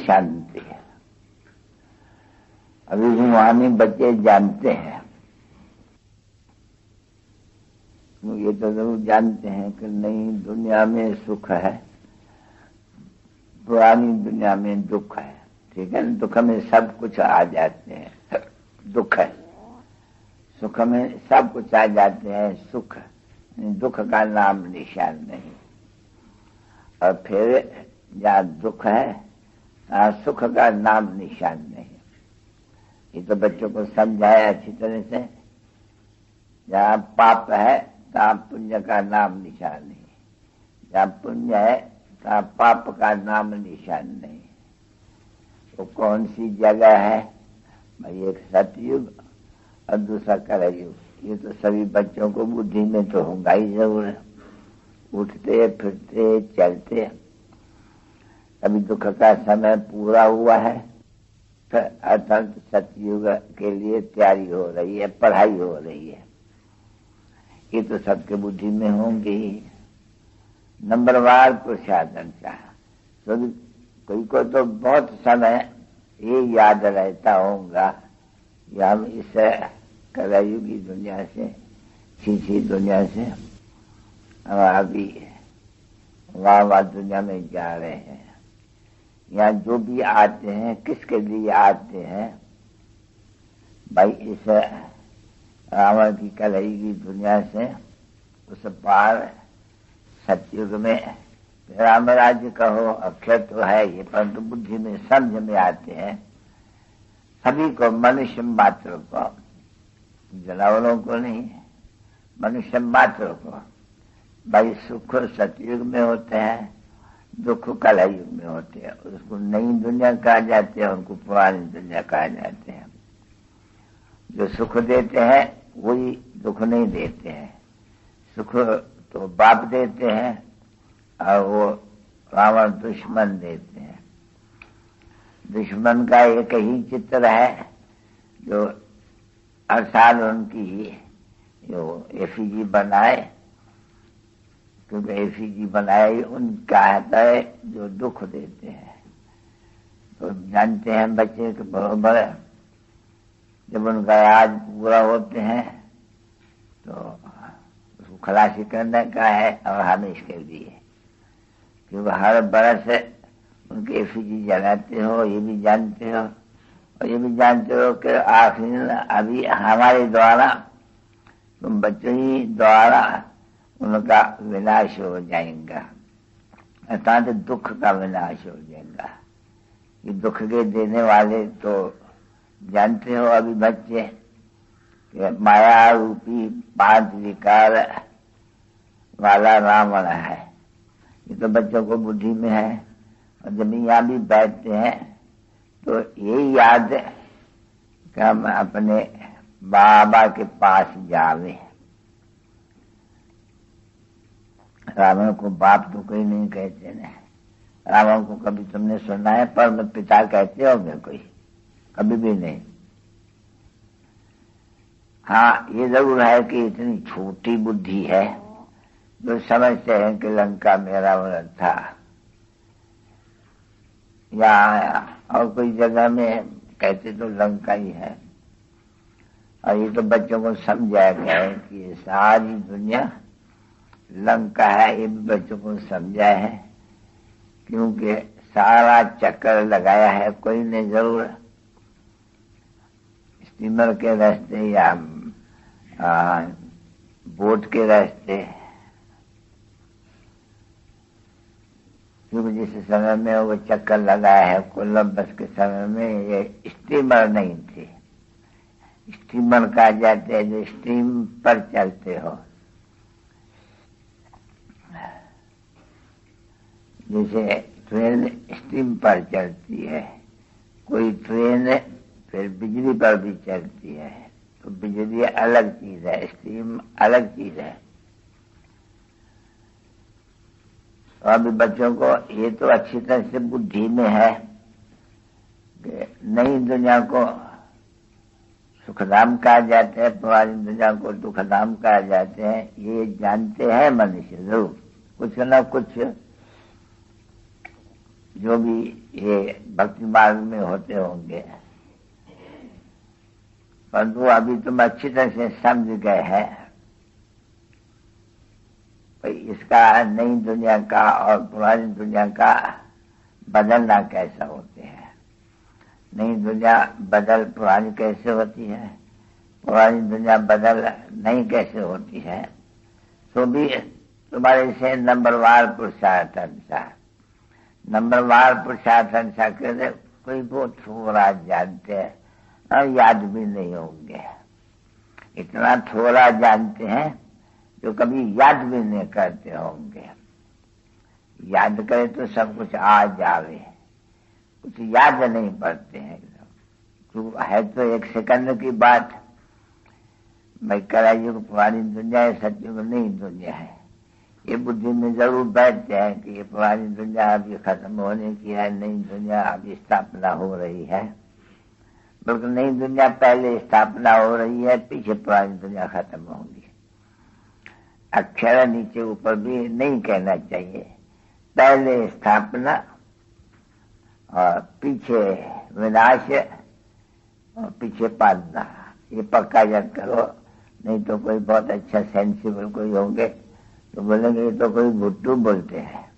शांति है। अभी रूहानी बच्चे जानते हैं, ये तो जरूर जानते हैं कि नई दुनिया में सुख है, पुरानी दुनिया में दुख है। ठीक है, दुख में सब कुछ आ जाते हैं, दुख है। सुख में सब कुछ आ जाते हैं, सुख दुख का नाम निशान नहीं। और फिर जहाँ दुख है वहाँ सुख का नाम निशान नहीं। ये तो बच्चों को समझाया अच्छी तरह से। जहाँ पाप है तहाँ पुण्य का नाम निशान नहीं, जहाँ पुण्य है तहाँ पाप का नाम निशान नहीं। वो कौन सी जगह है भाई? एक सतयुग और दूसरा कलयुग। ये तो सभी बच्चों को बुद्धि में तो होगा ही जरूर। उठते फिरते चलते, अभी दुख का समय पूरा हुआ है, फिर अर्थात सतयुग के लिए तैयारी हो रही है, पढ़ाई हो रही है। ये तो सबके बुद्धि में होंगे ही। नंबरवार प्रसादन चाह तो कोई को तो बहुत समय ये याद रहता होगा कि हम इस कलयुगी दुनिया से, छीछी दुनिया से हम अभी वाह दुनिया में जा रहे हैं। यहाँ जो भी आते हैं किसके लिए आते हैं भाई? इस रावण की कलयुगी दुनिया से उस पार सतयुग में राम राज्य कहो, अक्षर तो है ये, परंतु बुद्धि में समझ में आते हैं सभी को, मनुष्य मात्र को, जानवरों को नहीं, मनुष्य मात्र को। भाई सुख सतयुग में होते हैं, दुख कलयुग में होते हैं। उसको नई दुनिया कहा जाते हैं, उनको पुरानी दुनिया कहा जाते हैं। जो सुख देते हैं वही दुख नहीं देते हैं। सुख तो बाप देते हैं और वो रावण दुश्मन देते हैं। दुश्मन का एक ही चित्र है जो हर साल उनकी ही जो एफीजी बनाए, क्योंकि एफीजी बनाए उनका है जो दुख देते हैं। तो जानते हैं बच्चे के बरोबर जब उनका आज पूरा होते हैं तो उसको खलासी करने का है और हमेश के लिए, क्योंकि हर बरस उनके एफीजी जलाते हो, ये भी जानते हो। और ये भी जानते हो कि आखिर अभी हमारे द्वारा, तुम बच्चों ही द्वारा उनका विनाश हो जाएगा, अर्थात दुख का विनाश हो जाएगा। ये दुख के देने वाले तो जानते हो अभी बच्चे कि माया रूपी 5 विकार वाला रावण है। ये तो बच्चों को बुद्धि में है। और जब यहाँ भी बैठते हैं तो यही याद कि हम अपने बाबा के पास जावे। रावण को बाप तो कोई नहीं कहते ना। रावण को कभी तुमने सुना है परम पिता कहते होगे? कोई कभी भी नहीं। हाँ, ये जरूर है कि इतनी छोटी बुद्धि है जो समझते हैं कि लंका में रावण था, या और कोई जगह में कहते तो लंका ही है। और ये तो बच्चों को समझाया गया है कि ये सारी दुनिया लंका है। ये भी बच्चों को समझाया है, क्योंकि सारा चक्कर लगाया है कोई ने जरूर, स्टीमर के रास्ते या बोट के रास्ते। क्योंकि जिस समय में वो चक्कर लगाया है कोलंबस के समय में, ये स्टीमर नहीं थी। स्टीमर कहा जाते हैं जो स्टीम पर चलते हो। जैसे ट्रेन स्टीम पर चलती है, कोई ट्रेन फिर बिजली पर भी चलती है। तो बिजली अलग चीज है, स्टीम अलग चीज है। तो अभी बच्चों को ये तो अच्छी तरह से बुद्धि में है कि नई दुनिया को सुखधाम कहा जाते हैं, पुरानी दुनिया को दुखधाम कहा जाते हैं। ये जानते हैं मनुष्य जरूर, कुछ न कुछ जो भी ये भक्ति मार्ग में होते होंगे, परंतु अभी तुम अच्छी तरह से समझ गए हैं भाई इसका नई दुनिया का और पुरानी दुनिया का बदलना कैसा होते हैं। नई दुनिया बदल पुरानी कैसे होती है, पुरानी दुनिया बदल नई कैसे होती है। तो भी तुम्हारे से नंबरवार पुरुषार्थ अनुसार, नंबरवार पुरुषार्थ अनुसार कहते कोई बहुत थोड़ा जानते हैं और याद भी नहीं होंगे। इतना थोड़ा जानते हैं जो कभी याद भी नहीं करते होंगे। याद करे तो सब कुछ आ जावे, कुछ याद नहीं पड़ते हैं। जो है तो एक सेकंड की बात। मैं कलयुग पुरानी दुनिया है, सतयुग नई दुनिया है, ये बुद्धि में जरूर बैठते हैं कि ये पुरानी दुनिया अभी खत्म होने की है, नई दुनिया अभी स्थापना हो रही है। बल्कि नई दुनिया पहले स्थापना हो रही है, पीछे पुरानी दुनिया खत्म होगी। अक्षर नीचे ऊपर भी नहीं कहना चाहिए, पहले स्थापना और पीछे विनाश और पीछे पालना। ये पक्का याद करो, नहीं तो कोई बहुत अच्छा सेंसिबल कोई होंगे तो बोलेंगे ये तो कोई भुट्टू बोलते हैं।